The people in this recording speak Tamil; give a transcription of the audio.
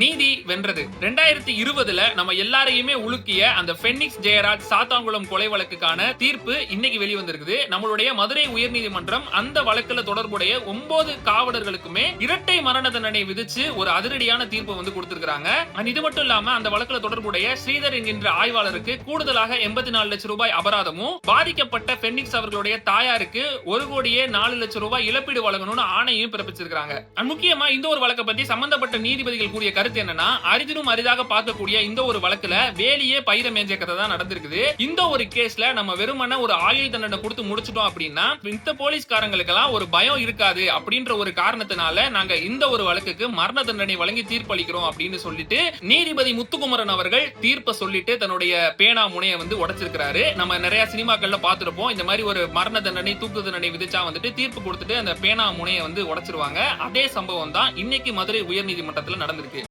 நீதி வென்றது. 2020ல நம்ம எல்லாரையுமே உலுக்கிய அந்த பெனிக்ஸ் ஜெயராஜ் சாத்தான்குளம் கொலை வழக்குக்கான தீர்ப்பு இன்னைக்கு வெளிவந்திருக்குது. நம்மளுடைய மதுரை உயர்நீதிமன்றம் அந்த வழக்குல தொடர்புடைய 9 காவலர்களுக்குமே இரட்டை மரண தண்டனை விதிச்சு ஒரு அதிரடியான தீர்ப்பு வந்து கொடுத்திருக்காங்க. இது மட்டும் இல்லாம அந்த வழக்குல தொடர்புடைய ஸ்ரீதர் என்கின்ற ஆய்வாளருக்கு கூடுதலாக 84 லட்சம் ரூபாய் அபராதமும், பாதிக்கப்பட்ட பெனிக்ஸ் அவர்களுடைய தாயாருக்கு 1,04,00,000 ரூபாய் இழப்பீடு வழங்கணும்னு ஆணையும் பிறப்பிச்சிருக்காங்க. முக்கியமா இந்த ஒரு வழக்கை பத்தி சம்பந்தப்பட்ட நீதிபதிகள் கூறிய கருத்து என்னன்னா, அரிதிலும் அரிதாக பார்க்கக்கூடிய இந்த ஒரு வழக்குல வேலியே பயிர மேஞ்ச கதை தான் நடந்திருக்குது. இந்த ஒரு கேஸ்ல நம்ம வெறுமனே ஒரு ஆயுள் தண்டனை கொடுத்து முடிச்சிட்டோம் அப்படின்னா இந்த போலீஸ்காரங்களுக்கெல்லாம் ஒரு பயம் இருக்காது அப்படின்ற ஒரு காரணத்தினால நாங்க இந்த ஒரு வழக்குக்கு மரண தண்டனை வழங்கி தீர்ப்பளிக்கிறோம் அப்படின்னு சொல்லிட்டு நீதிபதி முத்துக்குமரன் அவர்கள் தீர்ப்பை சொல்லிட்டு தன்னுடைய பேனா முனையை வந்து உடைச்சிருக்காரு. நம்ம நிறைய சினிமாக்கள்ல பார்த்திருப்போம், இந்த மாதிரி ஒரு மரண தண்டனை தூக்கு தண்டனை விதிச்சா வந்துட்டு தீர்ப்பு கொடுத்துட்டு அந்த பேனா முனையை வந்து உடைச்சிருவாங்க. அதே சம்பவம் தான் இன்னைக்கு மதுரை உயர்நீதிமன்றத்தில் நடந்திருக்கு.